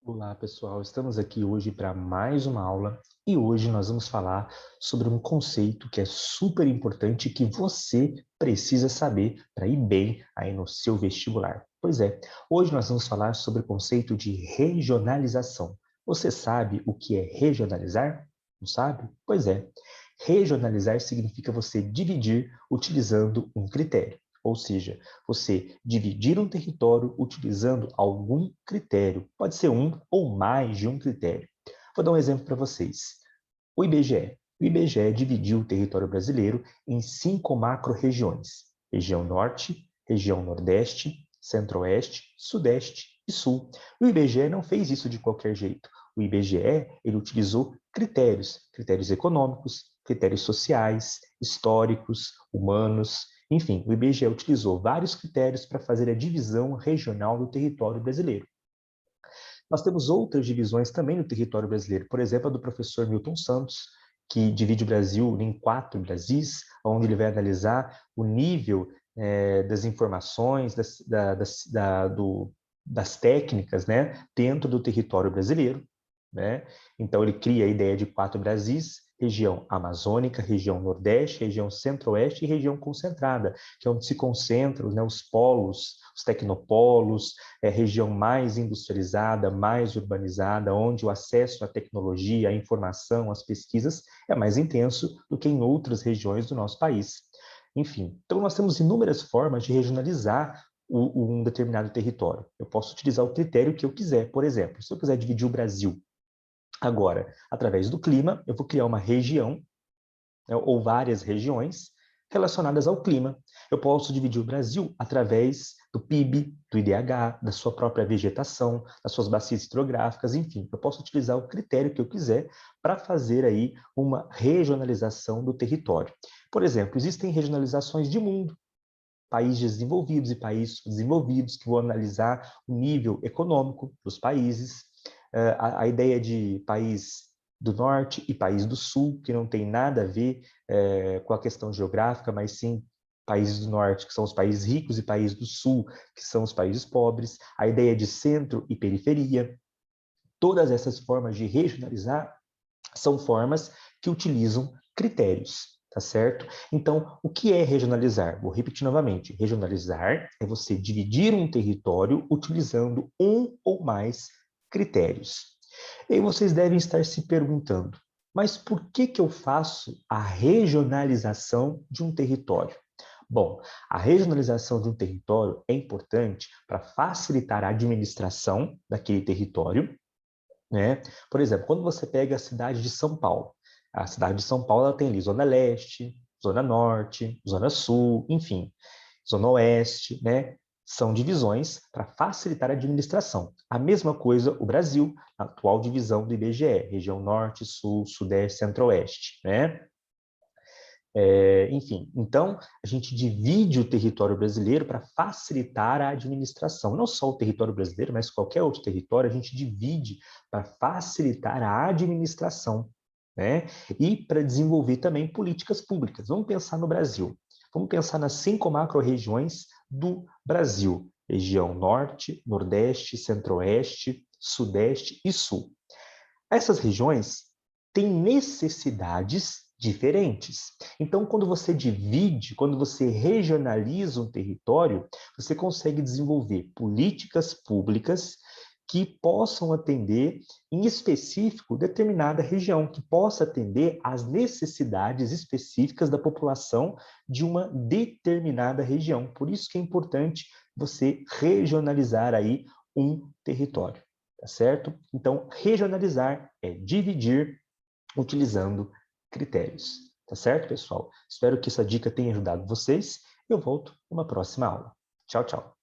Olá, pessoal. Estamos aqui hoje para mais uma aula e hoje nós vamos falar sobre um conceito que é super importante que você precisa saber para ir bem aí no seu vestibular. Pois é, hoje nós vamos falar sobre o conceito de regionalização. Você sabe o que é regionalizar? Não sabe? Pois é. Regionalizar significa você dividir utilizando um critério. Ou seja, você dividir um território utilizando algum critério. Pode ser um ou mais de um critério. Vou dar um exemplo para vocês. O IBGE. O IBGE dividiu o território brasileiro em 5 macro-regiões. Região Norte, Região Nordeste, Centro-Oeste, Sudeste e Sul. O IBGE não fez isso de qualquer jeito. O IBGE ele utilizou critérios econômicos, critérios sociais, históricos, humanos. Enfim, o IBGE utilizou vários critérios para fazer a divisão regional do território brasileiro. Nós temos outras divisões também no território brasileiro, por exemplo, a do professor Milton Santos, que divide o Brasil em 4 Brasis, onde ele vai analisar o nível das informações, das técnicas, né, dentro do território brasileiro. Né? Então, ele cria a ideia de 4 Brasis, região amazônica, região nordeste, região centro-oeste e região concentrada, que é onde se concentram, né, os polos, os tecnopolos, região mais industrializada, mais urbanizada, onde o acesso à tecnologia, à informação, às pesquisas é mais intenso do que em outras regiões do nosso país. Enfim, então nós temos inúmeras formas de regionalizar um determinado território. Eu posso utilizar o critério que eu quiser. Por exemplo, se eu quiser dividir o Brasil agora, através do clima, eu vou criar uma região, né, ou várias regiões relacionadas ao clima. Eu posso dividir o Brasil através do PIB, do IDH, da sua própria vegetação, das suas bacias hidrográficas, enfim. Eu posso utilizar o critério que eu quiser para fazer aí uma regionalização do território. Por exemplo, existem regionalizações de mundo, países desenvolvidos e países desenvolvidos, que vão analisar o nível econômico dos países, a ideia de país do norte e país do sul, que não tem nada a ver com a questão geográfica, mas sim países do norte, que são os países ricos, e países do sul, que são os países pobres, a ideia de centro e periferia. Todas essas formas de regionalizar são formas que utilizam critérios, tá certo? Então, o que é regionalizar? Vou repetir novamente. Regionalizar é você dividir um território utilizando um ou mais critérios. E aí vocês devem estar se perguntando, mas por que eu faço a regionalização de um território? Bom, a regionalização de um território é importante para facilitar a administração daquele território, né? Por exemplo, quando você pega a cidade de São Paulo, a cidade de São Paulo ela tem ali Zona Leste, Zona Norte, Zona Sul, enfim, Zona Oeste, né? São divisões para facilitar a administração. A mesma coisa o Brasil, a atual divisão do IBGE, região Norte, Sul, Sudeste, Centro-Oeste, né? Enfim, então a gente divide o território brasileiro para facilitar a administração. Não só o território brasileiro, mas qualquer outro território, a gente divide para facilitar a administração, né? E para desenvolver também políticas públicas. Vamos pensar no Brasil. Vamos pensar nas 5 macro-regiões do Brasil: região Norte, Nordeste, Centro-Oeste, Sudeste e Sul. Essas regiões têm necessidades diferentes. Então, quando você divide, quando você regionaliza um território, você consegue desenvolver políticas públicas que possam atender, em específico, determinada região, que possa atender às necessidades específicas da população de uma determinada região. Por isso que é importante você regionalizar aí um território. Tá certo? Então, regionalizar é dividir utilizando critérios. Tá certo, pessoal? Espero que essa dica tenha ajudado vocês. Eu volto numa próxima aula. Tchau, tchau.